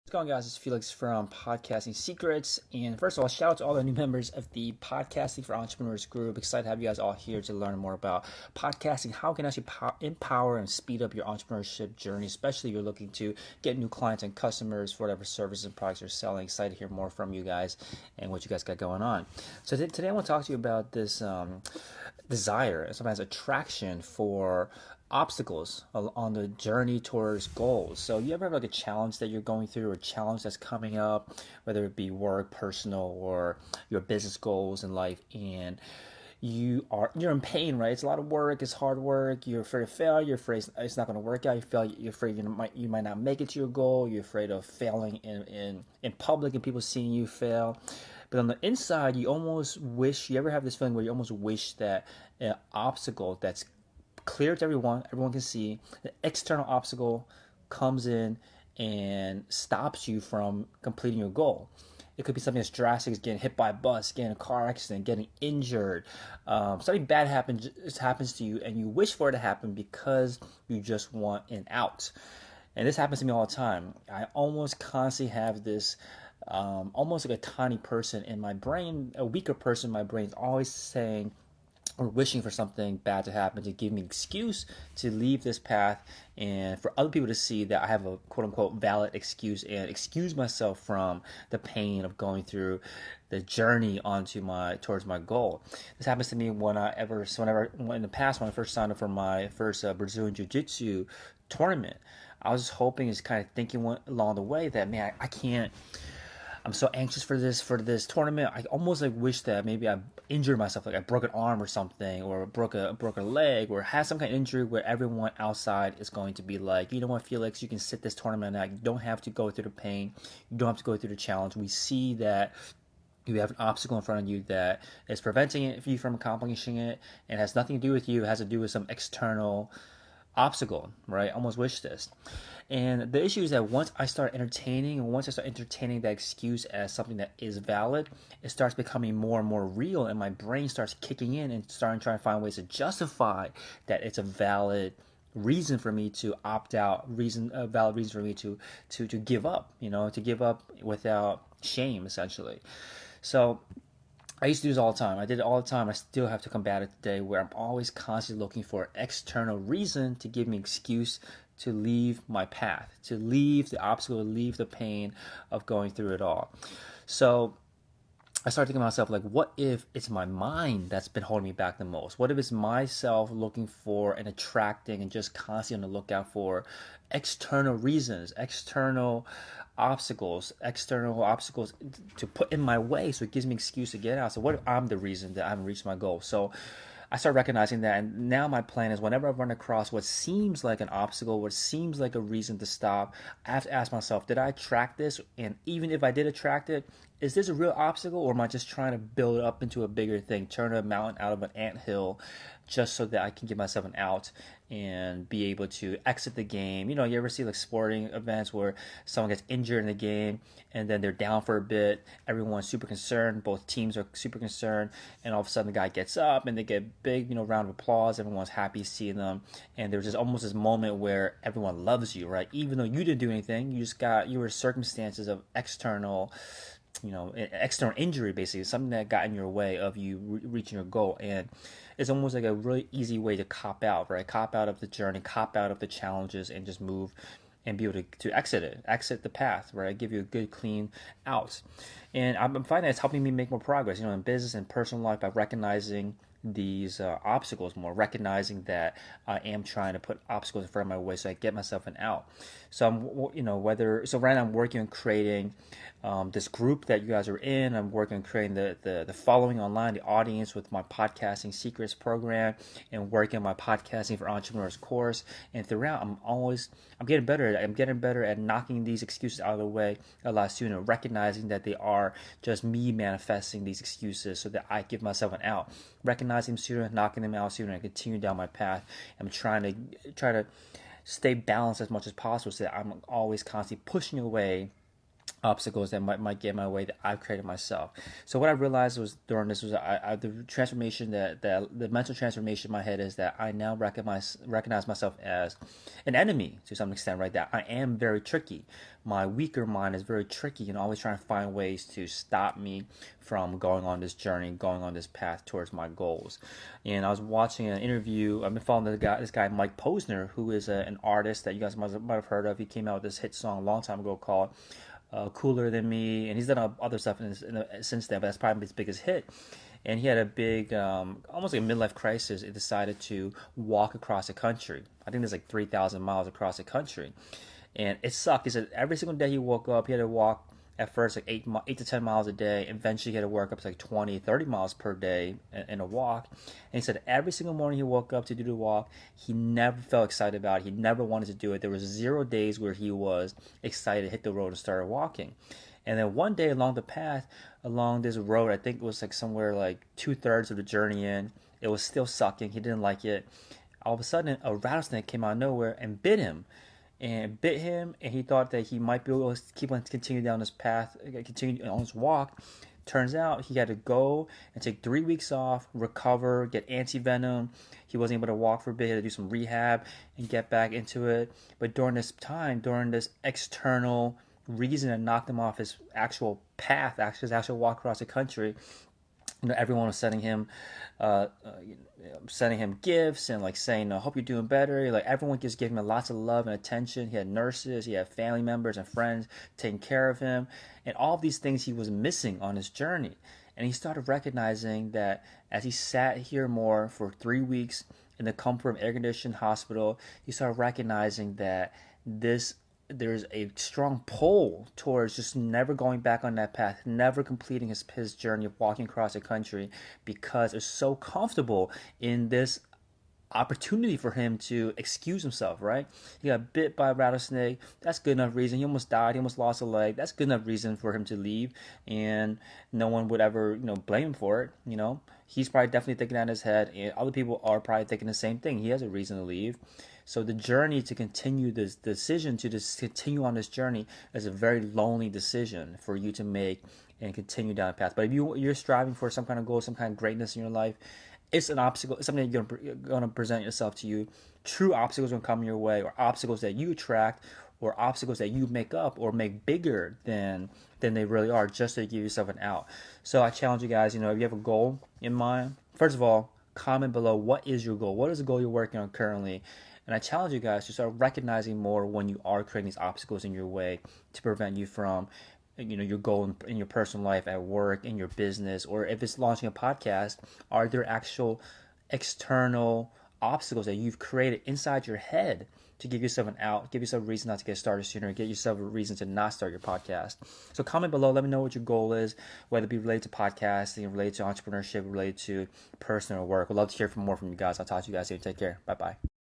What's going on, guys? It's Felix from Podcasting Secrets. And first of all, shout out to all the new members of the Podcasting for Entrepreneurs group. Excited to have you guys all here to learn more about podcasting, how it can actually empower and speed up your entrepreneurship journey, especially if you're looking to get new clients and customers for whatever services and products you're selling. Excited to hear more from you guys and what you guys got going on. So today I want to talk to you about this desire and sometimes attraction for obstacles on the journey towards goals. So you ever have like a challenge that you're going through or a challenge that's coming up, whether it be work, personal, or your business goals in life, and you're in pain, right? It's a lot of work, it's hard work, you're afraid of failure, you're afraid it's not going to work out, you're afraid you might not make it to your goal, you're afraid of failing in public and people seeing you fail. But on the inside, you almost wish, you ever have this feeling where you almost wish that an obstacle that's clear to everyone can see, the external obstacle comes in and stops you from completing your goal. It could be something as drastic as getting hit by a bus, getting in a car accident, getting injured. Something bad happens to you, and you wish for it to happen because you just want an out. And this happens to me all the time. I almost constantly have this, almost like a tiny person in my brain, a weaker person in my brain is always saying, or wishing for something bad to happen to give me an excuse to leave this path and for other people to see that I have a quote unquote valid excuse and excuse myself from the pain of going through the journey towards my goal. This happens to me whenever in the past when I first signed up for my first Brazilian Jiu-Jitsu tournament. I was hoping, just kind of thinking along the way that, man, I can't. I'm so anxious for this tournament. I almost like wish that maybe I injured myself, like I broke an arm or something, or broke a leg, or had some kind of injury where everyone outside is going to be like, you know what, Felix, you can sit this tournament out. You don't have to go through the pain. You don't have to go through the challenge. We see that you have an obstacle in front of you that is preventing you from accomplishing it, and has nothing to do with you. It has to do with some external obstacle, right? I almost wish this. And the issue is that once I start entertaining that excuse as something that is valid, it starts becoming more and more real, and my brain starts kicking in and starting trying to find ways to justify that it's a valid reason for me to opt out, a valid reason for me to give up, to give up without shame, essentially. So I used to do this all the time. I did it all the time. I still have to combat it today, where I'm always constantly looking for an external reason to give me excuse to leave my path, to leave the obstacle, to leave the pain of going through it all. So I started thinking to myself, like, what if it's my mind that's been holding me back the most? What if it's myself looking for and attracting and just constantly on the lookout for external reasons, external obstacles to put in my way, so it gives me an excuse to get out. So what if I'm the reason that I haven't reached my goal? So I started recognizing that, and now my plan is whenever I run across what seems like an obstacle, what seems like a reason to stop, I have to ask myself, did I attract this? And even if I did attract it, is this a real obstacle, or am I just trying to build it up into a bigger thing, turn a mountain out of an anthill, just so that I can give myself an out and be able to exit the game? You ever see like sporting events where someone gets injured in the game and then they're down for a bit, everyone's super concerned, both teams are super concerned, and all of a sudden the guy gets up and they get a big, round of applause, everyone's happy seeing them, and there's just almost this moment where everyone loves you, right? Even though you didn't do anything, you were circumstances of external injury, basically something that got in your way of you reaching your goal. And it's almost like a really easy way to cop out, right? Cop out of the journey, cop out of the challenges, and just move and be able to exit the path, right? Give you a good clean out. And I'm finding it's helping me make more progress, in business and personal life, by recognizing these obstacles more, recognizing that I am trying to put obstacles in front of my way so I get myself an out. So right now I'm working on creating this group that you guys are in. I'm working on creating the following online, the audience, with my Podcasting Secrets program, and working on my Podcasting for Entrepreneurs course. And throughout, I'm getting better. I'm getting better at knocking these excuses out of the way a lot sooner, recognizing that they are just me manifesting these excuses so that I give myself an out. Recognizing them sooner, knocking them out sooner, and continue down my path. I'm trying to stay balanced as much as possible so that I'm always constantly pushing away obstacles that might get in my way that I've created myself. So what I realized was during this was the transformation that the mental transformation in my head is that I now recognize myself as an enemy to some extent, right? That I am very tricky. My weaker mind is very tricky and always trying to find ways to stop me from going on this journey, going on this path towards my goals. And I was watching an interview. I've been following this guy Mike Posner, who is an artist that you guys might have heard of. He came out with this hit song a long time ago called Cooler Than Me, and he's done other stuff since then, but that's probably his biggest hit. And he had a big, almost like a midlife crisis. He decided to walk across the country. I think there's like 3,000 miles across the country. And it sucked. He said every single day he woke up, he had to walk at first like 8 to 10 miles a day. Eventually he had to work up to like 20, 30 miles per day in a walk. And he said every single morning he woke up to do the walk, he never felt excited about it. He never wanted to do it. There was 0 days where he was excited to hit the road and start walking. And then one day along the path, along this road, I think it was like somewhere like 2/3 of the journey in, it was still sucking. He didn't like it. All of a sudden, a rattlesnake came out of nowhere and bit him. And he thought that he might be able to continue down this path, continue on his walk. Turns out he had to go and take 3 weeks off, recover, get anti-venom. He wasn't able to walk for a bit. He had to do some rehab and get back into it. But during this time, during this external reason that knocked him off his actual path, his actual walk across the country, everyone was sending him gifts and like saying, "I hope you're doing better." Like everyone just gave him lots of love and attention. He had nurses, he had family members and friends taking care of him, and all of these things he was missing on his journey. And he started recognizing that as he sat here more for 3 weeks in the comfort of air-conditioned hospital, he started recognizing that there's a strong pull towards just never going back on that path, never completing his journey of walking across the country, because it's so comfortable in this opportunity for him to excuse himself, right? He got bit by a rattlesnake. That's good enough reason. He almost died. He almost lost a leg. That's good enough reason for him to leave, and no one would ever, blame him for it. He's probably definitely thinking that in his head, and other people are probably thinking the same thing. He has a reason to leave. So the journey to continue this decision to just continue on this journey is a very lonely decision for you to make and continue down the path. But if you're striving for some kind of goal, some kind of greatness in your life, it's an obstacle. It's something you're going to present yourself to you. True obstacles will come your way, or obstacles that you attract, or obstacles that you make up or make bigger than they really are, just to give yourself an out. So I challenge you guys. If you have a goal in mind, first of all, comment below what is your goal. What is the goal you're working on currently? And I challenge you guys to start recognizing more when you are creating these obstacles in your way to prevent you from your goal in your personal life, at work, in your business, or if it's launching a podcast. Are there actual external obstacles that you've created inside your head to give yourself an out, give yourself a reason not to get started sooner, get yourself a reason to not start your podcast? So comment below, let me know what your goal is, whether it be related to podcasting, related to entrepreneurship, related to personal work. I'd love to hear more from you guys. I'll talk to you guys soon. Take care. Bye-bye.